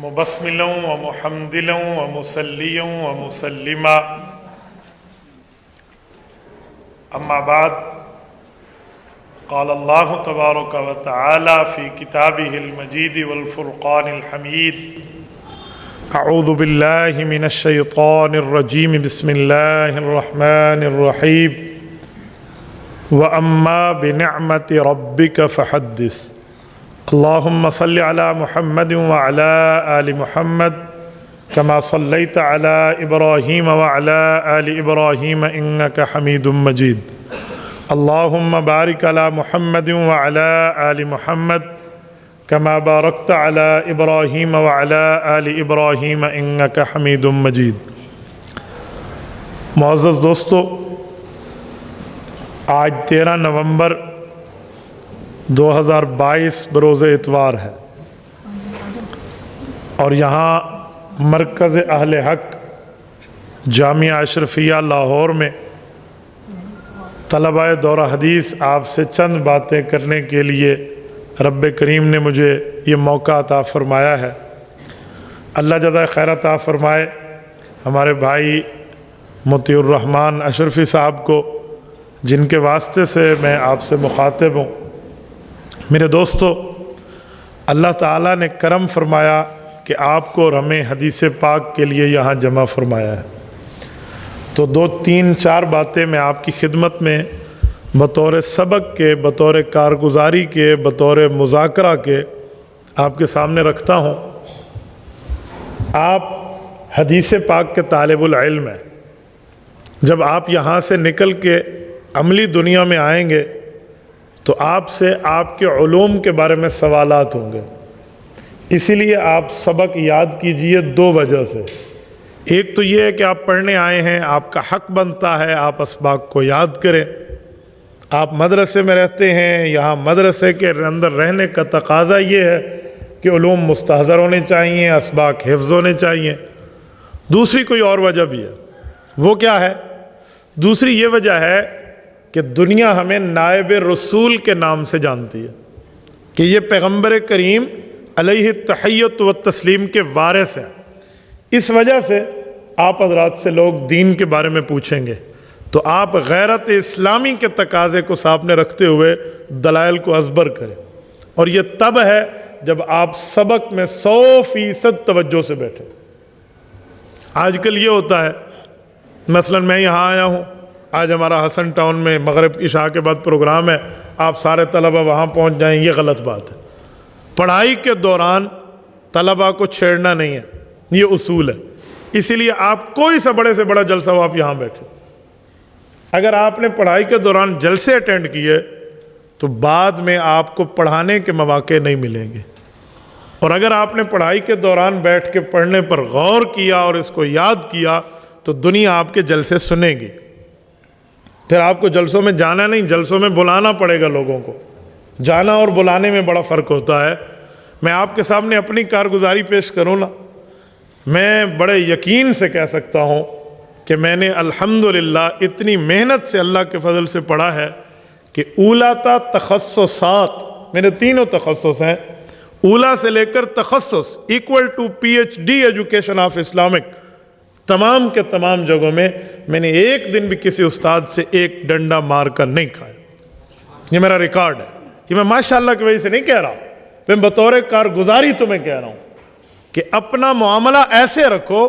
مبسملا ومحمدلا ومصليا ومسلما أما بعد قال الله تبارك وتعالى في كتابه المجيد والفرقان الحميد أعوذ بالله من الشيطان الرجيم بسم الله الرحمن الرحيم وأما بنعمة ربك فحدث اللهم صل على محمد وعلى آل محمد كما صليت على إبراهيم وعلى آل إبراهيم إنك حميد مجيد اللهم بارك على محمد وعلى آل محمد كما باركت على إبراهيم وعلى آل إبراهيم إنك حميد مجيد. معزز دوستو، آج 13 نومبر 2022 بروز اتوار ہے اور یہاں مرکز اہل حق جامعہ اشرفیہ لاہور میں طلباء دورہ حدیث آپ سے چند باتیں کرنے کے لیے رب کریم نے مجھے یہ موقع عطا فرمایا ہے. اللہ جزائے خیر عطا فرمائے ہمارے بھائی مطیع الرحمن اشرفی صاحب کو، جن کے واسطے سے میں آپ سے مخاطب ہوں. میرے دوستو، اللہ تعالیٰ نے کرم فرمایا کہ آپ کو اور ہمیں حدیث پاک کے لیے یہاں جمع فرمایا ہے. تو 2-3-4 باتیں میں آپ کی خدمت میں بطور سبق کے، بطور کارگزاری کے، بطور مذاکرہ کے آپ کے سامنے رکھتا ہوں. آپ حدیث پاک کے طالب العلم ہیں. جب آپ یہاں سے نکل کے عملی دنیا میں آئیں گے تو آپ سے آپ کے علوم کے بارے میں سوالات ہوں گے. اسی لیے آپ سبق یاد کیجئے 2 وجہ سے. ایک تو یہ ہے کہ آپ پڑھنے آئے ہیں، آپ کا حق بنتا ہے آپ اسباق کو یاد کریں. آپ مدرسے میں رہتے ہیں، یہاں مدرسے کے اندر رہنے کا تقاضا یہ ہے کہ علوم مستحضر ہونے چاہیے، اسباق حفظ ہونے چاہیے. دوسری کوئی اور وجہ بھی ہے. وہ کیا ہے؟ دوسری یہ وجہ ہے کہ دنیا ہمیں نائب رسول کے نام سے جانتی ہے کہ یہ پیغمبر کریم علیہ التحیۃ والتسلیم کے وارث ہیں. اس وجہ سے آپ حضرات سے لوگ دین کے بارے میں پوچھیں گے تو آپ غیرت اسلامی کے تقاضے کو سامنے رکھتے ہوئے دلائل کو ازبر کریں. اور یہ تب ہے جب آپ سبق میں 100% توجہ سے بیٹھیں. آج کل یہ ہوتا ہے، مثلا میں یہاں آیا ہوں، آج ہمارا حسن ٹاؤن میں مغرب عشاء کے بعد پروگرام ہے، آپ سارے طلبہ وہاں پہنچ جائیں، یہ غلط بات ہے. پڑھائی کے دوران طلبہ کو چھیڑنا نہیں ہے، یہ اصول ہے. اسی لیے آپ کوئی سا بڑے سے بڑا جلسہ ہو، آپ یہاں بیٹھے. اگر آپ نے پڑھائی کے دوران جلسے اٹینڈ کیے تو بعد میں آپ کو پڑھانے کے مواقع نہیں ملیں گے. اور اگر آپ نے پڑھائی کے دوران بیٹھ کے پڑھنے پر غور کیا اور اس کو یاد کیا تو دنیا آپ کے جلسے سنے گی. پھر آپ کو جلسوں میں جانا نہیں، جلسوں میں بلانا پڑے گا لوگوں کو. جانا اور بلانے میں بڑا فرق ہوتا ہے. میں آپ کے سامنے اپنی کارگزاری پیش کروں نا، میں بڑے یقین سے کہہ سکتا ہوں کہ میں نے الحمدللہ اتنی محنت سے اللہ کے فضل سے پڑھا ہے کہ اولا تا تخصصات، میرے 3 تخصص ہیں، اولا سے لے کر تخصص equal to PhD education of Islamic, تمام کے تمام جگہوں میں میں نے ایک دن بھی کسی استاد سے ایک ڈنڈا مار کر نہیں کھایا. یہ میرا ریکارڈ ہے. یہ میں ماشاءاللہ کی وجہ سے نہیں کہہ رہا، میں بطور کارگزاری تمہیں کہہ رہا ہوں کہ اپنا معاملہ ایسے رکھو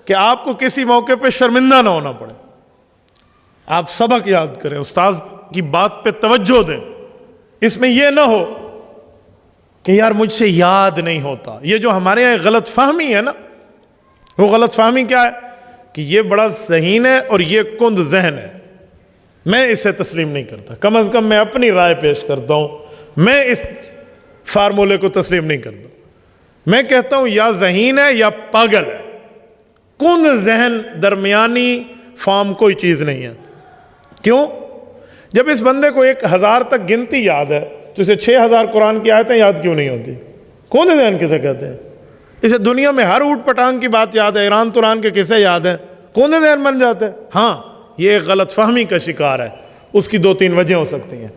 کہ آپ کو کسی موقع پہ شرمندہ نہ ہونا پڑے. آپ سبق یاد کریں، استاد کی بات پہ توجہ دیں. اس میں یہ نہ ہو کہ یار مجھ سے یاد نہیں ہوتا. یہ جو ہمارے یہاں غلط فہمی ہے نا، وہ غلط فہمی کیا ہے کہ یہ بڑا ذہین ہے اور یہ کند ذہن ہے. میں اسے تسلیم نہیں کرتا. کم از کم میں اپنی رائے پیش کرتا ہوں، میں اس فارمولے کو تسلیم نہیں کرتا. میں کہتا ہوں یا ذہین ہے یا پاگل ہے. کند ذہن درمیانی فارم کوئی چیز نہیں ہے. کیوں؟ جب اس بندے کو 1000 تک گنتی یاد ہے تو اسے 6000 قرآن کی آیتیں یاد کیوں نہیں ہوتی؟ کند ذہن کسے کہتے ہیں؟ اسے دنیا میں ہر اوٹ پٹانگ کی بات یاد ہے، ایران توران کے قصے یاد ہیں، کون ذہن بن جاتے ہیں؟ ہاں، یہ ایک غلط فہمی کا شکار ہے. اس کی 2-3 وجہ ہو سکتی ہیں.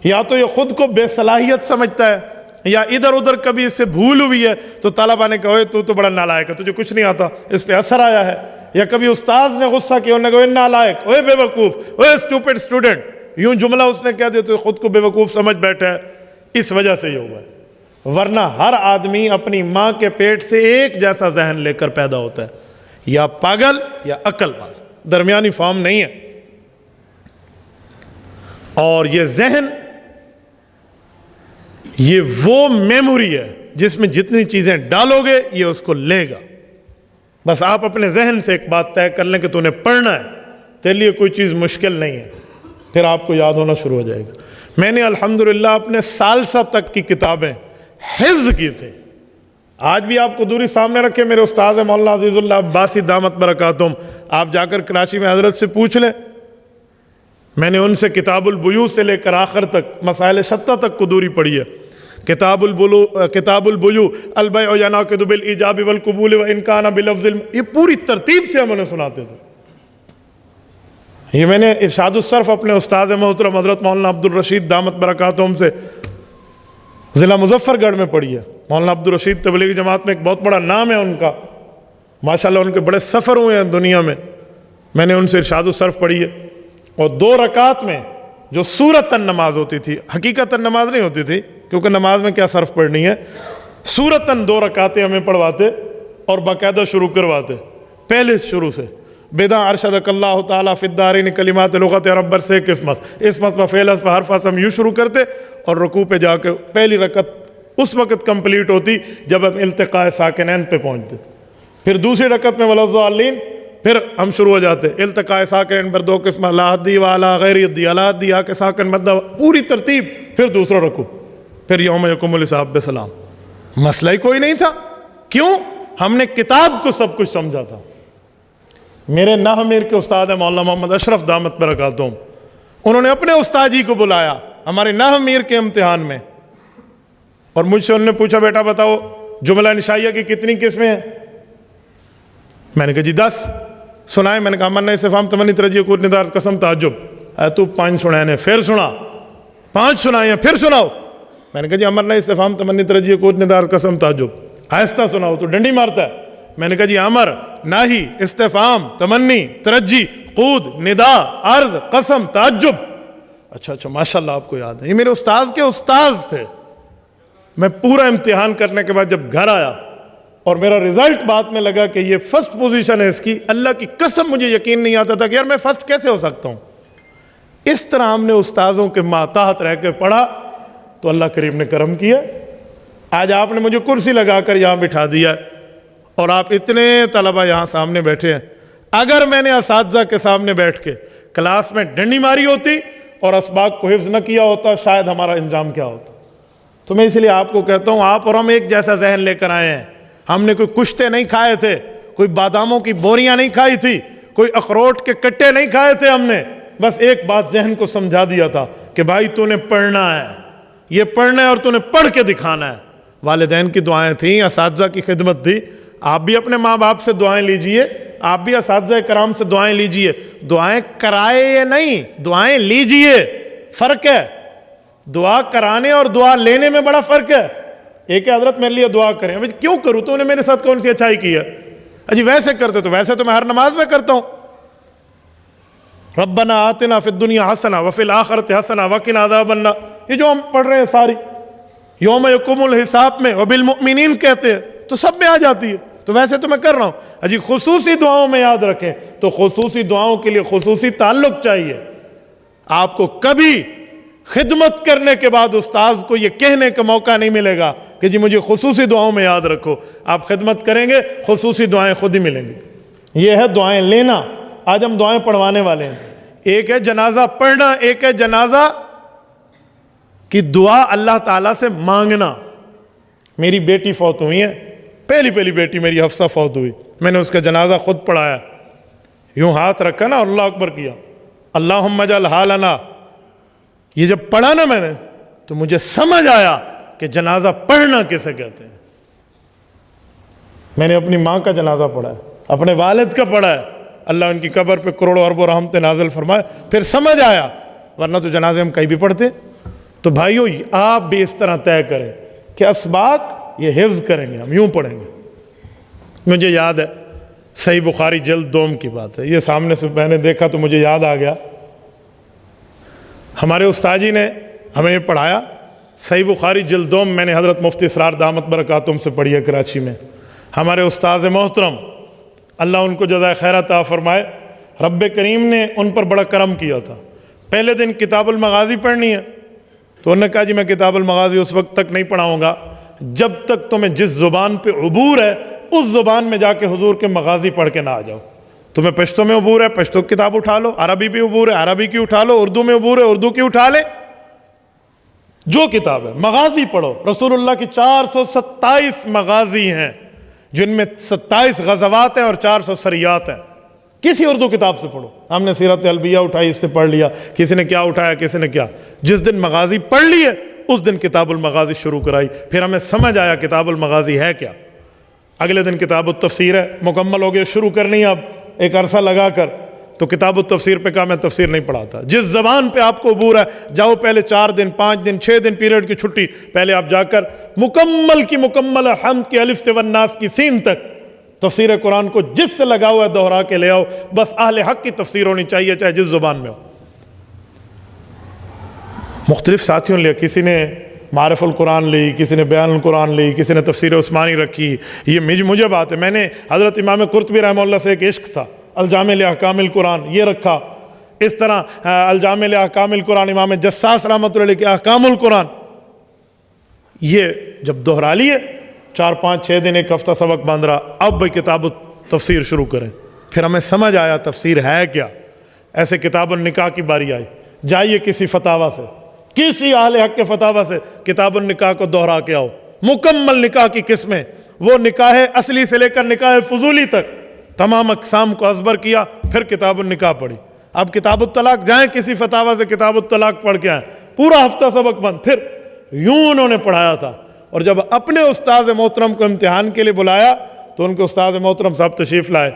یا تو یہ خود کو بے صلاحیت سمجھتا ہے یا ادھر ادھر کبھی اس سے بھول ہوئی ہے تو طلبہ نے کہا تو بڑا نالائق ہے، تجھے کچھ نہیں آتا، اس پہ اثر آیا ہے. یا کبھی استاذ نے غصہ کیا، انہوں نے کہا نالائق، اوے بے وقوف، اوے اسٹوپڈ اسٹوڈنٹ، یوں جملہ اس نے کہہ دیا تو خود کو بے وقوف سمجھ بیٹھا ہے. اس وجہ سے یہ ہوا ہے. ورنہ ہر آدمی اپنی ماں کے پیٹ سے ایک جیسا ذہن لے کر پیدا ہوتا ہے، یا پاگل یا عقل مند، درمیانی فارم نہیں ہے. اور یہ ذہن یہ وہ میموری ہے جس میں جتنی چیزیں ڈالو گے یہ اس کو لے گا. بس آپ اپنے ذہن سے ایک بات طے کر لیں کہ تو نے پڑھنا ہے، تیرے لیے کوئی چیز مشکل نہیں ہے، پھر آپ کو یاد ہونا شروع ہو جائے گا. میں نے الحمدللہ اپنے ثالثہ تک کی کتابیں حفظ کی تھی. آج بھی آپ کو دوری سامنے رکھے، میرے استاد مولانا عزیز اللہ عباسی دامت برکاتہم، آپ جا کر کراچی میں حضرت سے پوچھ لیں. میں نے ان سے کتاب البیوع سے لے کر آخر تک مسائل شتہ تک کو دوری پڑھی ہے. کتاب البیوع البیع ینعقد بالایجاب والقبول وان کان بلفظ یہ پوری ترتیب سے ہم انہیں سناتے تھے. یہ میں نے ارشاد الصرف اپنے استاذ محترم حضرت مولانا عبد الرشید دامت برکاتہم سے ضلع مظفر گڑھ میں پڑھی ہے. مولانا عبد الرشید تبلیغی جماعت میں ایک بہت بڑا نام ہے ان کا، ماشاءاللہ ان کے بڑے سفر ہوئے ہیں دنیا میں. میں نے ان سے ارشاد الصرف پڑھی ہے. اور 2 رکعت میں جو سورتاً نماز ہوتی تھی، حقیقتاً نماز نہیں ہوتی تھی کیونکہ نماز میں کیا صرف پڑھنی ہے، سورتاً 2 رکعتیں ہمیں پڑھواتے اور باقاعدہ شروع کرواتے پہلے شروع سے. بیدا ارشدک اللہ تعالیٰ فی الدارین کلمات لغت ربر سے اسمت و فعل و حرف ہم یوں شروع کرتے اور رکوع پہ جا کے پہلی رکعت اس وقت کمپلیٹ ہوتی جب ہم التقاء ساکنین پہ پہنچتے. پھر دوسری رکعت میں ولضالین پھر ہم شروع ہو جاتے التقاء ساکنین پر 2 قسم، لا حدی والا غیر حدی، لا حدی آ کے ساکن مدہ، پوری ترتیب. پھر دوسرا رکوع، پھر یوم یقوم الحساب بسلام. مسئلہ ہی کوئی نہیں تھا. کیوں؟ ہم نے کتاب کو سب کچھ سمجھا تھا. میرے نحو میر کے استاد ہیں مولانا محمد اشرف دامت برکاتہم، انہوں نے اپنے استاد جی کو بلایا ہمارے نحو میر کے امتحان میں، اور مجھ سے انہوں نے پوچھا بیٹا بتاؤ جملہ نشائیہ کی کتنی قسمیں ہیں؟ میں نے کہا جی 10. سنائے؟ میں نے کہا منع استفہام تمنی ترجیح قوت ندار قسم تعجب. تو 5 سنائے نے، پھر سنا 5 سنائے ہیں، پھر سناؤ. میں نے کہا جی امرنا استفہام تمنی ترجیح قوت ندار قسم تعجب، آہستہ سناؤ. تو ڈنڈی مارتا ہے. میں نے کہا جی امر ناہی استفہام تمنی ترجی قود ندا عرض قسم تعجب. اچھا ماشاءاللہ آپ کو یاد ہے. یہ میرے استاذ کے استاذ تھے. میں پورا امتحان کرنے کے بعد جب گھر آیا اور میرا رزلٹ بعد میں لگا کہ یہ فرسٹ پوزیشن ہے اس کی، اللہ کی قسم مجھے یقین نہیں آتا تھا کہ یار میں فرسٹ کیسے ہو سکتا ہوں. اس طرح ہم نے استاذوں کے ماتحت رہ کے پڑھا تو اللہ کریم نے کرم کیا. آج آپ نے مجھے کرسی لگا کر یہاں بٹھا دیا اور آپ اتنے طلبہ یہاں سامنے بیٹھے ہیں. اگر میں نے اساتذہ کے سامنے بیٹھ کے کلاس میں ڈنڈی ماری ہوتی اور اسباق کو حفظ نہ کیا ہوتا شاید ہمارا انجام کیا ہوتا. تو میں اس لیے آپ کو کہتا ہوں آپ اور ہم ایک جیسا ذہن لے کر آئے ہیں. ہم نے کوئی کشتے نہیں کھائے تھے، کوئی باداموں کی بوریاں نہیں کھائی تھی، کوئی اخروٹ کے کٹے نہیں کھائے تھے. ہم نے بس ایک بات ذہن کو سمجھا دیا تھا کہ بھائی تو نے پڑھنا ہے، یہ پڑھنا ہے اور تو نے پڑھ کے دکھانا ہے. والدین کی دعائیں تھیں، اساتذہ کی خدمت تھی. آپ بھی اپنے ماں باپ سے دعائیں لیجئے، آپ بھی اساتذہ کرام سے دعائیں لیجئے. دعائیں کرائے یا نہیں، دعائیں لیجئے. فرق ہے، دعا کرانے اور دعا لینے میں بڑا فرق ہے. ایک حضرت میرے لیے دعا کریں. ابھی کیوں کروں؟ تو نے میرے ساتھ کون سی اچھائی کی ہے؟ اجی ویسے کرتے تو ویسے تو میں ہر نماز میں کرتا ہوں. ربنا آتنا فی الدنیا حسنہ وفی الآخرۃ حسنہ وقنا عذاب النار، یہ جو ہم پڑھ رہے ہیں ساری یوم یقوم الحساب میں وبالمؤمنین کہتے ہیں تو سب میں آ جاتی ہے. تو ویسے تو میں کر رہا ہوں. اجی خصوصی دعاؤں میں یاد رکھیں تو خصوصی دعاؤں کے لیے خصوصی تعلق چاہیے. آپ کو کبھی خدمت کرنے کے بعد استاذ کو یہ کہنے کا موقع نہیں ملے گا کہ جی مجھے خصوصی دعاؤں میں یاد رکھو. آپ خدمت کریں گے خصوصی دعائیں خود ہی ملیں گی. یہ ہے دعائیں لینا. آج ہم دعائیں پڑھوانے والے ہیں. ایک ہے جنازہ پڑھنا، ایک ہے جنازہ کی دعا اللہ تعالیٰ سے مانگنا. میری بیٹی فوت ہوئی ہے، پہلی بیٹی میری حفصہ فوت ہوئی. میں نے اس کا جنازہ خود پڑھایا. یوں ہاتھ رکھا نا، اللہ اکبر کیا، اللہم اجعل حالنا. یہ جب پڑھا نا میں نے تو مجھے سمجھ آیا کہ جنازہ پڑھنا کیسے کہتے ہیں. میں نے اپنی ماں کا جنازہ پڑھا ہے، اپنے والد کا پڑھا ہے. اللہ ان کی قبر پہ کروڑوں اربوں رحمتیں نازل فرمائے. پھر سمجھ آیا، ورنہ تو جنازے ہم کہیں بھی پڑھتے. تو بھائیو آپ بھی اس طرح طے کریں کہ اسباق یہ حفظ کریں گے، ہم یوں پڑھیں گے۔ مجھے یاد ہے صحیح بخاری جلد 2 کی بات ہے، یہ سامنے سے میں نے دیکھا تو مجھے یاد آ گیا، ہمارے استاد جی نے ہمیں یہ پڑھایا، صحیح بخاری جلد 2 میں نے حضرت مفتی اسرار دامت برکاتہم سے پڑھی ہے کراچی میں۔ ہمارے استاذ محترم اللہ ان کو جزائے خیر عطا فرمائے، رب کریم نے ان پر بڑا کرم کیا تھا۔ پہلے دن کتاب المغازی پڑھنی ہے تو انہوں نے کہا جی میں کتاب المغازی اس وقت تک نہیں پڑھاؤں گا جب تک تمہیں جس زبان پہ عبور ہے اس زبان میں جا کے حضور کے مغازی پڑھ کے نہ آ جاؤ۔ تمہیں پشتو میں عبور ہے پشتو کی کتاب اٹھا لو، عربی بھی عبور ہے عربی کی اٹھا لو، اردو میں عبور ہے اردو کی اٹھا لے، جو کتاب ہے مغازی پڑھو۔ رسول اللہ کی 427 مغازی ہیں جن میں 27 غزوات ہیں اور 400 سریات ہیں، کسی اردو کتاب سے پڑھو۔ ہم نے سیرت البیہ اٹھائی، اس سے پڑھ لیا، کسی نے کیا اٹھایا کسی نے کیا، جس دن مغازی پڑھ لیے اس دن کتاب المغازی شروع کرائی، پھر ہمیں سمجھ آیا کتاب المغازی ہے کیا۔ اگلے دن کتاب التفسیر ہے، مکمل ہو گیا، شروع کرنی اب ایک عرصہ لگا کر، تو کتاب التفسیر پہ کہا میں تفسیر نہیں پڑھاتا، جس زبان پہ آپ کو عبور ہے جاؤ، پہلے 4 دن 5 دن 6 دن پیریڈ کی چھٹی، پہلے آپ جا کر مکمل کی مکمل حمد کی الف سے والناس کی سین تک تفسیر قرآن کو جس سے لگا ہوا ہے دوہرا کے لے آؤ، بس اہل حق کی تفسیر ہونی چاہیے چاہے جس زبان میں ہو۔ مختلف ساتھیوں نے لیا، کسی نے معرف القرآن لی، کسی نے بیان القرآن لی، کسی نے تفسیر عثمانی رکھی، یہ مجھے بات ہے، میں نے حضرت امام قرطبی رحمہ اللہ سے ایک عشق تھا، الجامع لاحکام القرآن یہ رکھا، اس طرح الجامع لاحکام القرآن امام جساس رحمۃ اللہ علیہ کے احکام القرآن، یہ جب دہرا لیے 4 5 6 دن ایک ہفتہ سبق باندھ رہا، اب بھائی کتاب تفسیر شروع کریں، پھر ہمیں سمجھ آیا تفسیر ہے کیا۔ ایسے کتاب النکاح کی باری آئی، جائیے کسی فتاوی سے، کسی اہل حق کے فتاوی سے کتاب النکاح کو دہرا کے آؤ، مکمل نکاح کی قسمیں، وہ نکاح اصلی سے لے کر نکاح فضولی تک تمام اقسام کو ازبر کیا، پھر کتاب النکاح پڑھی۔ اب کتاب الطلاق جائیں کسی فتاوی سے کتاب الطلاق پڑھ کے آئیں، پورا ہفتہ سبق بند، پھر یوں انہوں نے پڑھایا تھا۔ اور جب اپنے استاذ محترم کو امتحان کے لیے بلایا تو ان کے استاذ محترم صاحب تشریف لائے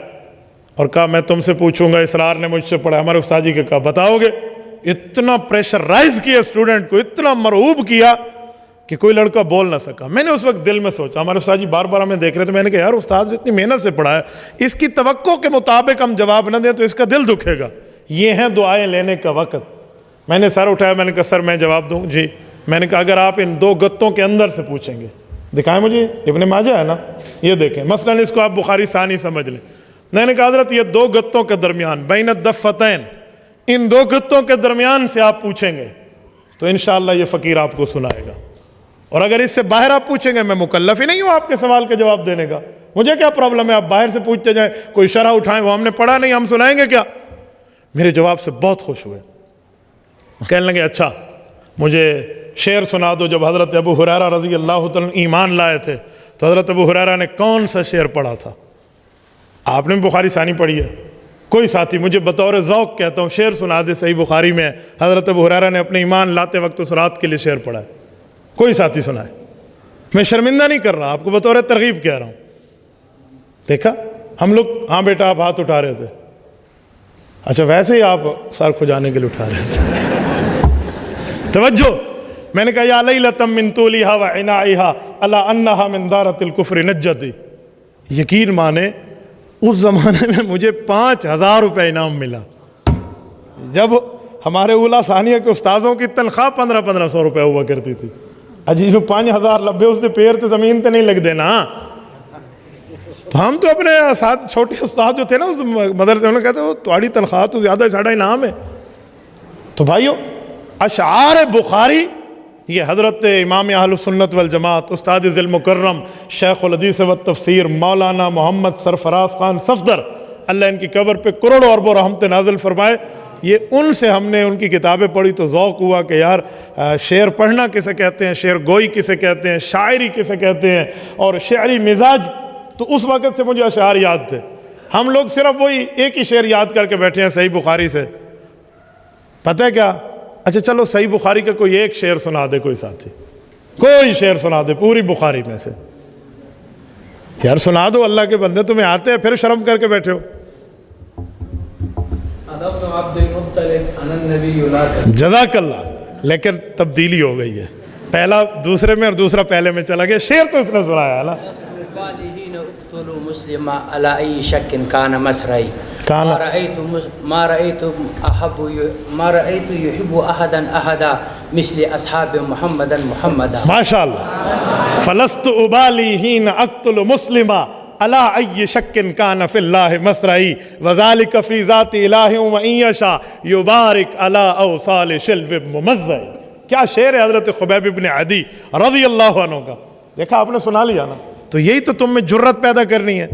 اور کہا میں تم سے پوچھوں گا، اسرار نے مجھ سے پڑھا، ہمارے استاد جی کے کہا بتاؤ گے؟ اتنا پریشرائز کیا اسٹوڈنٹ کو، اتنا مرعوب کیا کہ کوئی لڑکا بول نہ سکا۔ میں نے اس وقت دل میں سوچا، ہمارے استاد جی بار بار ہمیں دیکھ رہے تھے، میں نے کہا یار استاد اتنی محنت سے پڑھا ہے، اس کی توقع کے مطابق ہم جواب نہ دیں تو اس کا دل دکھے گا، یہ ہے دعائیں لینے کا وقت۔ میں نے سر اٹھایا، میں نے کہا سر میں جواب دوں؟ جی۔ میں نے کہا اگر آپ ان 2 گتوں کے اندر سے پوچھیں گے، دکھائیں مجھے، ابن ماجہ ہے نا، یہ دیکھیں مثلا اس کو آپ بخاری ثانی سمجھ لیں۔ میں نے کہا حضرت یہ 2 گتوں کے درمیان بین الدفتین، ان 2 گتوں کے درمیان سے آپ پوچھیں گے تو انشاءاللہ یہ فقیر آپ کو سنائے گا، اور اگر اس سے باہر آپ پوچھیں گے میں مکلف ہی نہیں ہوں آپ کے سوال کا جواب دینے کا، مجھے کیا پرابلم ہے، آپ باہر سے پوچھتے جائیں، کوئی شرح اٹھائیں، وہ ہم نے پڑھا نہیں ہم سنائیں گے کیا؟ میرے جواب سے بہت خوش ہوئے، کہنے لگے اچھا مجھے شعر سنا دو۔ جب حضرت ابو ہریرہ رضی اللہ تعالیٰ ایمان لائے تھے تو حضرت ابو ہریرہ نے کون سا شعر پڑھا تھا؟ آپ نے بخاری ثانی پڑھی ہے، کوئی ساتھی مجھے بطور ذوق کہتا ہوں شعر سنا دے، صحیح بخاری میں حضرت ابو ہریرہ نے اپنے ایمان لاتے وقت اس رات کے لیے شعر پڑھا ہے، کوئی ساتھی سنائے؟ میں شرمندہ نہیں کر رہا، آپ کو بطور ترغیب کہہ رہا ہوں۔ دیکھا ہم لوگ، ہاں بیٹا آپ ہاتھ اٹھا رہے تھے، اچھا ویسے ہی آپ سر کھجانے کے لیے اٹھا رہے تھے، توجہ۔ میں نے کہا یا لیلۃ من طولھا وعنائھا الا انھا من دارۃ الکفر نجتی، یقین مانے اس زمانے میں مجھے 5000 روپے انعام ملا، جب ہمارے اولا ثانیہ کے استاذوں کی تنخواہ 1500 روپے ہوا کرتی تھی، اجی جو 5000 لبے اس دے پیر تے زمین تے نہیں لگ دینا۔ تو ہم تو اپنے ساتھ چھوٹے استاد جو تھے نا اس مدرسے انہوں نے کہتے تمہاری تنخواہ تو زیادہ ساڑھا انعام ہے۔ تو بھائیو اشعار بخاری یہ حضرت امام اہل سنت والجماعت استاد ذی المکرم شیخ الحدیث والتفسیر مولانا محمد سرفراز خان صفدر، اللہ ان کی قبر پہ کروڑوں اربوں رحمت نازل فرمائے، یہ ان سے ہم نے ان کی کتابیں پڑھی تو ذوق ہوا کہ یار شعر پڑھنا کسے کہتے ہیں، شعر گوئی کسے کہتے ہیں، شاعری کسے کہتے ہیں، اور شعری مزاج۔ تو اس وقت سے مجھے اشعار یاد تھے۔ ہم لوگ صرف وہی ایک ہی شعر یاد کر کے بیٹھے ہیں صحیح بخاری سے، پتہ ہے کیا؟ اچھا چلو صحیح بخاری کا کوئی ایک شعر سنا دے، کوئی ساتھی کوئی شعر سنا دے پوری بخاری میں سے، یار سنا دو، اللہ کے بندے تمہیں آتے ہیں پھر شرم کر کے بیٹھے ہو۔ جزاک اللہ، لیکن تبدیلی ہو گئی ہے، پہلا دوسرے میں اور دوسرا پہلے میں چلا گیا. شعر تو اس نے سنایا نا. اقتلوا مسلما على اي شك كان مسرعي ما رأيت يحب احدا مثل اصحاب محمدا ما شاء الله. فلست ابالي حين اقتل مسلما على اي شك كان في الله مسرعي وذلك في ذات اله وان يشاء يبارك على اوصال شلو ممزع. کیا شعر ہے حضرت خبیب ابن عدی رضی اللہ عنہ کا. دیکھا آپ نے سنا لیا نا. تو یہی تو تم میں جرت پیدا کرنی ہے.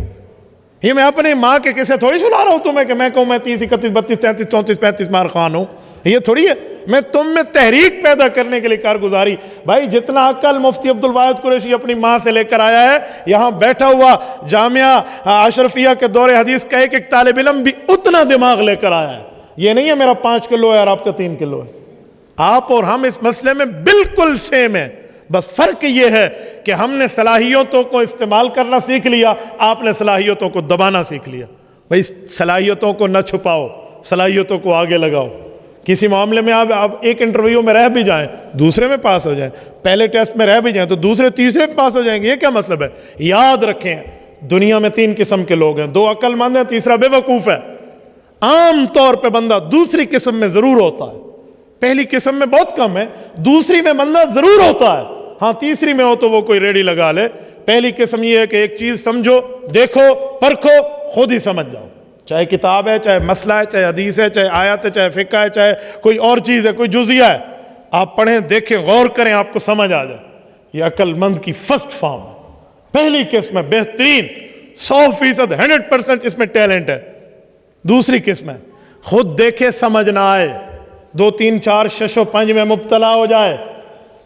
یہ میں اپنی ماں کے قصے تھوڑی سنا رہا ہوں تمہیں کہ میں کہوں میں 30 31 32 33 34 35 مار خان ہوں. یہ تھوڑی ہے. میں تم میں تحریک پیدا کرنے کے لیے کارگزاری. بھائی جتنا عقل مفتی عبد الواحد قریشی اپنی ماں سے لے کر آیا ہے, یہاں بیٹھا ہوا جامعہ اشرفیہ کے دور حدیث کا ایک طالب علم بھی اتنا دماغ لے کر آیا ہے. یہ نہیں ہے میرا 5 کلو ہے اور آپ کا 3 کلو ہے. آپ اور ہم اس مسئلے میں بالکل سیم ہیں. بس فرق یہ ہے کہ ہم نے صلاحیتوں کو استعمال کرنا سیکھ لیا, آپ نے صلاحیتوں کو دبانا سیکھ لیا. بھائی صلاحیتوں کو نہ چھپاؤ, صلاحیتوں کو آگے لگاؤ. کسی معاملے میں آپ ایک انٹرویو میں رہ بھی جائیں, دوسرے میں پاس ہو جائیں. پہلے ٹیسٹ میں رہ بھی جائیں تو دوسرے تیسرے میں پاس ہو جائیں گے. یہ کیا مطلب ہے؟ یاد رکھیں دنیا میں 3 قسم کے لوگ ہیں. 2 عقل مند ہیں, تیسرا بے وقوف ہے. عام طور پہ بندہ دوسری قسم میں ضرور ہوتا ہے, پہلی قسم میں بہت کم ہے. دوسری میں بندہ ضرور ہوتا ہے. ہاں تیسری میں ہو تو وہ کوئی ریڈی لگا لے. پہلی قسم یہ ہے کہ ایک چیز سمجھو, دیکھو, پرکھو, خود ہی سمجھ جاؤ. چاہے کتاب ہے, چاہے مسئلہ ہے, چاہے حدیث ہے, چاہے آیات ہے, چاہے فقہ ہے, چاہے کوئی اور چیز ہے, کوئی جزیہ ہے, آپ پڑھیں, دیکھیں, غور کریں, آپ کو سمجھ آ جائے. یہ عقل مند کی فرسٹ فارم ہے. پہلی قسم ہے بہترین, 100% 100% اس میں ٹیلنٹ ہے. دوسری قسم ہے خود دیکھے سمجھ نہ آئے, 2 3 4 6 و 5 میں مبتلا ہو جائے,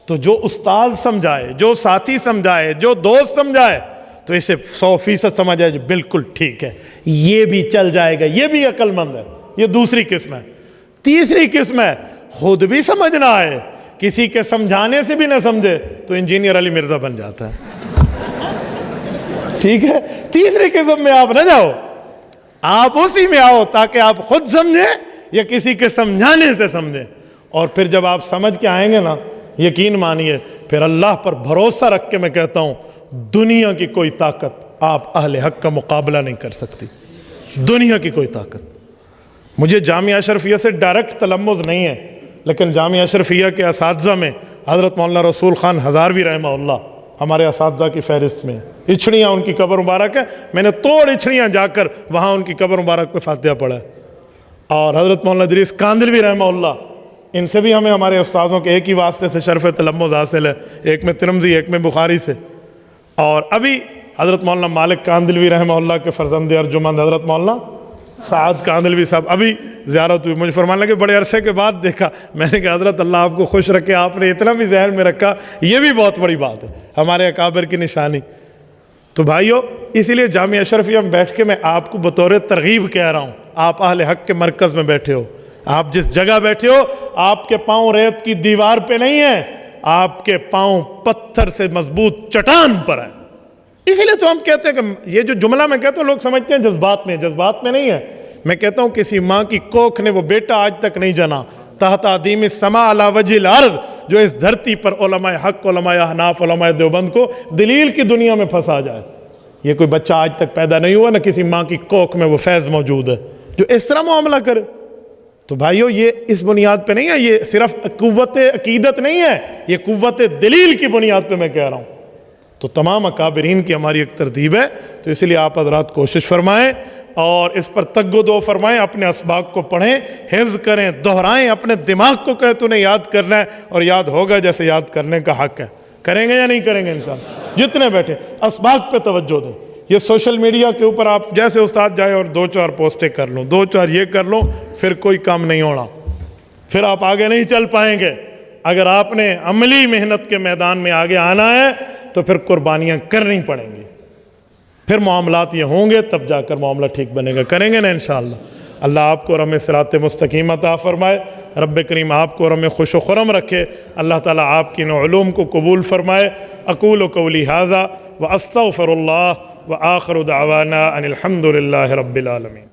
تو جو استاد سمجھائے, جو ساتھی سمجھائے, جو دوست سمجھائے, تو اسے 100% سمجھ آئے جو بالکل ٹھیک ہے, یہ بھی چل جائے گا, یہ بھی عقل مند ہے. یہ دوسری قسم ہے. تیسری قسم ہے خود بھی سمجھ نہ آئے, کسی کے سمجھانے سے بھی نہ سمجھے, تو انجینئر علی مرزا بن جاتا ہے. ٹھیک ہے, تیسری قسم میں آپ نہ جاؤ, آپ اسی میں آؤ تاکہ آپ خود سمجھیں یا کسی کے سمجھانے سے سمجھیں. اور پھر جب آپ سمجھ کے آئیں گے نا, یقین مانیے پھر اللہ پر بھروسہ رکھ کے میں کہتا ہوں دنیا کی کوئی طاقت آپ اہل حق کا مقابلہ نہیں کر سکتی. دنیا کی کوئی طاقت. مجھے جامعہ اشرفیہ سے ڈائریکٹ تلمذ نہیں ہے, لیکن جامعہ اشرفیہ کے اساتذہ میں حضرت مولانا رسول خان ہزاروی رحمہ اللہ ہمارے اساتذہ کی فہرست میں. اچھڑیاں ان کی قبر مبارک ہے, میں نے توڑ اچھڑیاں جا کر وہاں ان کی قبر مبارک پہ فاتحہ پڑھا ہے. اور حضرت مولانا ادریس کاندلوی رحمہ اللہ, ان سے بھی ہمیں ہمارے استاذوں کے ایک ہی واسطے سے شرف تلمذ حاصل ہے, ایک میں ترمذی, ایک میں بخاری سے. اور ابھی حضرت مولانا مالک کاندلوی رحمہ اللہ کے فرزند ارجمند حضرت مولانا سعد کاندلوی صاحب ابھی زیارت ہوئی. مجھے فرمانے لگے بڑے عرصے کے بعد دیکھا. میں نے کہا حضرت اللہ آپ کو خوش رکھے, آپ نے اتنا بھی ذہن میں رکھا, یہ بھی بہت بڑی بات ہے, ہمارے اکابر کی نشانی. تو بھائیو, اسی لیے جامعہ اشرفیہ میں بیٹھ کے میں آپ کو بطور ترغیب کہہ رہا ہوں, آپ اہل حق کے مرکز میں بیٹھے ہو, آپ جس جگہ بیٹھے ہو آپ کے پاؤں ریت کی دیوار پہ نہیں ہیں, آپ کے پاؤں پتھر سے مضبوط چٹان پر ہیں. اسی لیے تو ہم کہتے ہیں کہ یہ جو جملہ میں کہتا ہوں لوگ سمجھتے ہیں جذبات میں, جذبات میں نہیں ہے. میں کہتا ہوں کسی ماں کی کوکھ نے وہ بیٹا آج تک نہیں جنا, تحت عدیم السماء علی وجہ الارض, جو اس دھرتی پر علماء حق, علماء احناف, علماء دیوبند کو دلیل کی دنیا میں پھنسا جائے. یہ کوئی بچہ آج تک پیدا نہیں ہوا, نہ کسی ماں کی کوکھ میں وہ فیض موجود ہے جو اس طرح معاملہ کرے. تو بھائیو یہ اس بنیاد پہ نہیں ہے, یہ صرف قوت عقیدت نہیں ہے, یہ قوت دلیل کی بنیاد پہ میں کہہ رہا ہوں. تو تمام اکابرین کی ہماری ایک ترتیب ہے. تو اس لیے آپ حضرات کوشش فرمائیں اور اس پر تگ و دو فرمائیں, اپنے اسباق کو پڑھیں, حفظ کریں, دہرائیں, اپنے دماغ کو کہے تو نے یاد کرنا ہے, اور یاد ہوگا جیسے یاد کرنے کا حق ہے. کریں گے یا نہیں کریں گے انشاءاللہ؟ جتنے بیٹھے اسباق پہ توجہ دیں. یہ سوشل میڈیا کے اوپر آپ جیسے استاد جائے اور 2-4 پوسٹیں کر لوں, 2-4 یہ کر لوں, پھر کوئی کام نہیں ہونا, پھر آپ آگے نہیں چل پائیں گے. اگر آپ نے عملی محنت کے میدان میں آگے آنا ہے تو پھر قربانیاں کرنی پڑیں گی, پھر معاملات یہ ہوں گے, تب جا کر معاملہ ٹھیک بنے گا. کریں گے نا انشاءاللہ؟ اللہ آپ کو اور ہمیں صراط مستقیم عطا فرمائے. رب کریم آپ کو اور ہمیں خوش و خرم رکھے. اللہ تعالیٰ آپ کی ان علوم کو قبول فرمائے. اقول قولی ھذا واستغفر اللہ وآخر دعوانا ان الحمد للہ رب العالمین.